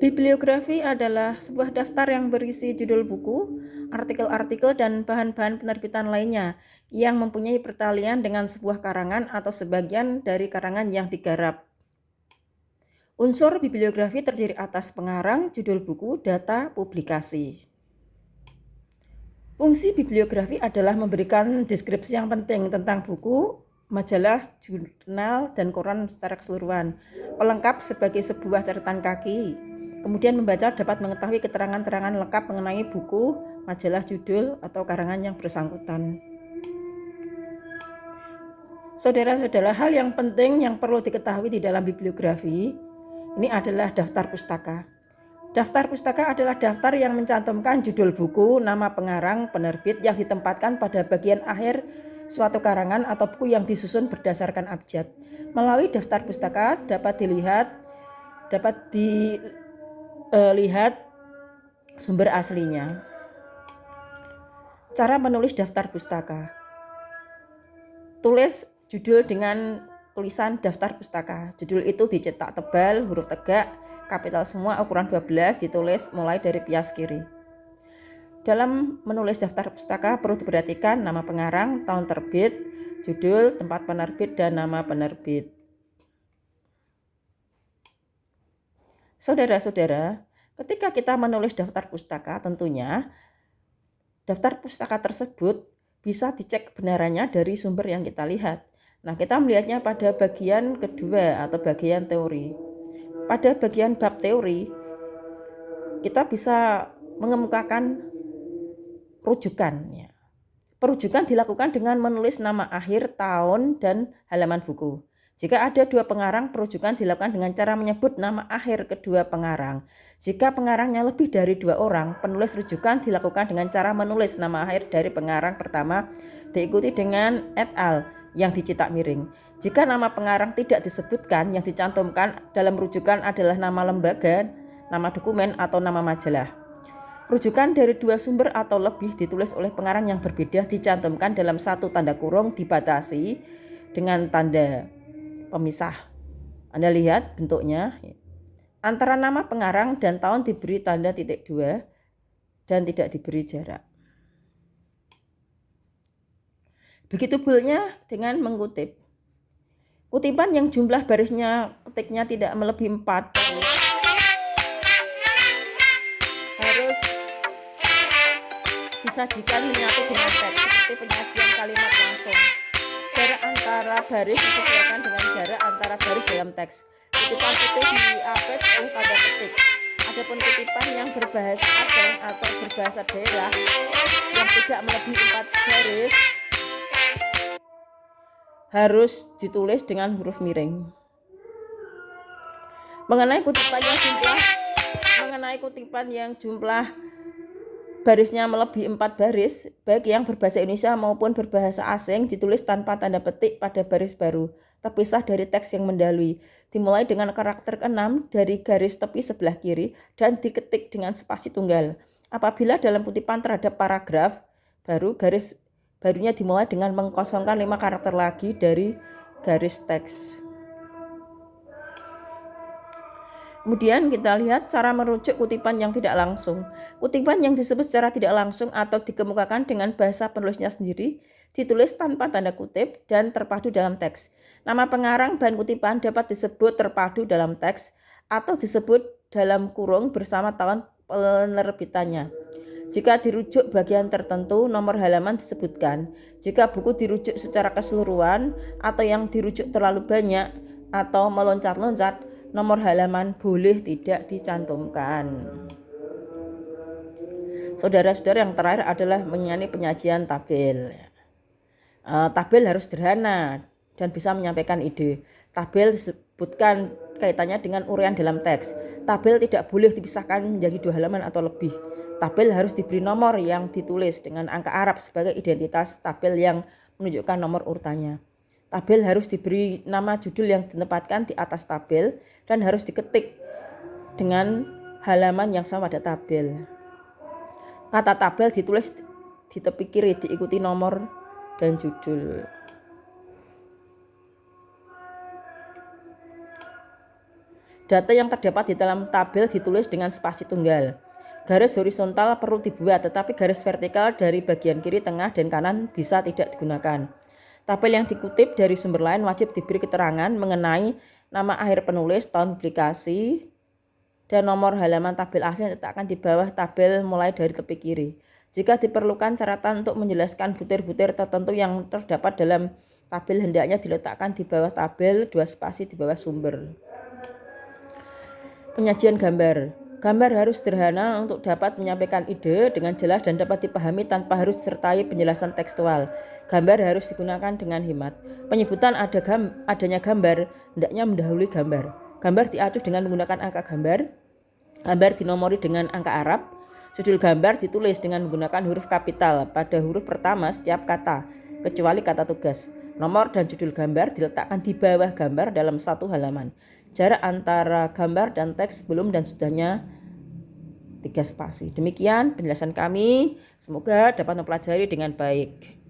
Bibliografi adalah sebuah daftar yang berisi judul buku, artikel-artikel, dan bahan-bahan penerbitan lainnya yang mempunyai pertalian dengan sebuah karangan atau sebagian dari karangan yang digarap. Unsur bibliografi terdiri atas pengarang, judul buku, data, publikasi. Fungsi bibliografi adalah memberikan deskripsi yang penting tentang buku, majalah, jurnal, dan koran secara keseluruhan, pelengkap sebagai sebuah catatan kaki. Kemudian membaca dapat mengetahui keterangan-keterangan lengkap mengenai buku, majalah, judul, atau karangan yang bersangkutan. Saudara-saudara, hal yang penting yang perlu diketahui di dalam bibliografi ini adalah daftar pustaka. Daftar pustaka adalah daftar yang mencantumkan judul buku, nama pengarang, penerbit yang ditempatkan pada bagian akhir suatu karangan atau buku yang disusun berdasarkan abjad. Melalui daftar pustaka dapat dilihat sumber aslinya. Cara menulis daftar pustaka. Tulis judul dengan tulisan daftar pustaka. Judul itu dicetak tebal, huruf tegak, kapital semua, ukuran 12, ditulis mulai dari pias kiri. Dalam menulis daftar pustaka perlu diperhatikan nama pengarang, tahun terbit, judul, tempat penerbit, dan nama penerbit. Saudara-saudara, ketika kita menulis daftar pustaka, tentunya daftar pustaka tersebut bisa dicek kebenarannya dari sumber yang kita lihat. Nah, kita melihatnya pada bagian kedua atau bagian teori. Pada bagian bab teori, kita bisa mengemukakan rujukan. Perujukan dilakukan dengan menulis nama akhir, tahun, dan halaman buku. Jika ada dua pengarang, perujukan dilakukan dengan cara menyebut nama akhir kedua pengarang. Jika pengarangnya lebih dari 2 orang, penulis rujukan dilakukan dengan cara menulis nama akhir dari pengarang pertama diikuti dengan et al. Yang dicetak miring. Jika nama pengarang tidak disebutkan, yang dicantumkan dalam rujukan adalah nama lembaga, nama dokumen, atau nama majalah. Rujukan dari 2 sumber atau lebih ditulis oleh pengarang yang berbeda dicantumkan dalam satu tanda kurung dibatasi dengan tanda pemisah. Anda lihat bentuknya. Antara nama pengarang dan tahun diberi tanda titik 2 dan tidak diberi jarak. Begitu pula dengan mengutip. Kutipan yang jumlah barisnya ketiknya tidak melebihi 4 harus disajikan menyatu dengan teks seperti penyajian kalimat langsung. Jarak antara baris disesuaikan dengan jarak antara baris dalam teks. Kutipan ketik diapet oleh tanda ketik. Adapun kutipan yang berbahasa asing atau berbahasa daerah yang tidak melebihi 4 baris harus ditulis dengan huruf miring. Mengenai kutipan yang jumlah barisnya melebihi 4 baris, baik yang berbahasa Indonesia maupun berbahasa asing, ditulis tanpa tanda petik pada baris baru, terpisah dari teks yang mendahului, dimulai dengan karakter ke-6 dari garis tepi sebelah kiri dan diketik dengan spasi tunggal. Apabila dalam kutipan terhadap paragraf baru, garis barunya dimulai dengan mengkosongkan 5 karakter lagi dari garis teks. Kemudian kita lihat cara merujuk kutipan yang tidak langsung. Kutipan yang disebut secara tidak langsung atau dikemukakan dengan bahasa penulisnya sendiri, ditulis tanpa tanda kutip dan terpadu dalam teks. Nama pengarang bahan kutipan dapat disebut terpadu dalam teks atau disebut dalam kurung bersama tahun penerbitannya. Jika dirujuk bagian tertentu, nomor halaman disebutkan. Jika buku dirujuk secara keseluruhan atau yang dirujuk terlalu banyak atau meloncat-loncat, nomor halaman boleh tidak dicantumkan. Saudara-saudara, yang terakhir adalah mengenai penyajian tabel. Tabel harus sederhana dan bisa menyampaikan ide. Tabel disebutkan kaitannya dengan uraian dalam teks. Tabel tidak boleh dipisahkan menjadi 2 halaman atau lebih. Tabel harus diberi nomor yang ditulis dengan angka Arab sebagai identitas tabel yang menunjukkan nomor urutannya. Tabel harus diberi nama judul yang ditempatkan di atas tabel dan harus diketik dengan halaman yang sama pada tabel. Kata tabel ditulis di tepi kiri diikuti nomor dan judul. Data yang terdapat di dalam tabel ditulis dengan spasi tunggal. Garis horizontal perlu dibuat, tetapi garis vertikal dari bagian kiri, tengah, dan kanan bisa tidak digunakan. Tabel yang dikutip dari sumber lain wajib diberi keterangan mengenai nama akhir penulis, tahun publikasi, dan nomor halaman tabel asli yang diletakkan di bawah tabel mulai dari tepi kiri. Jika diperlukan catatan untuk menjelaskan butir-butir tertentu yang terdapat dalam tabel, hendaknya diletakkan di bawah tabel, 2 spasi di bawah sumber. Penyajian gambar. Gambar harus sederhana untuk dapat menyampaikan ide dengan jelas dan dapat dipahami tanpa harus disertai penjelasan tekstual. Gambar harus digunakan dengan hemat. Penyebutan adanya gambar hendaknya mendahului gambar. Gambar diacu dengan menggunakan angka gambar. Gambar dinomori dengan angka Arab. Judul gambar ditulis dengan menggunakan huruf kapital pada huruf pertama setiap kata, kecuali kata tugas. Nomor dan judul gambar diletakkan di bawah gambar dalam satu halaman. Jarak antara gambar dan teks sebelum dan sudahnya 3 spasi. Demikian penjelasan kami. Semoga dapat mempelajari dengan baik.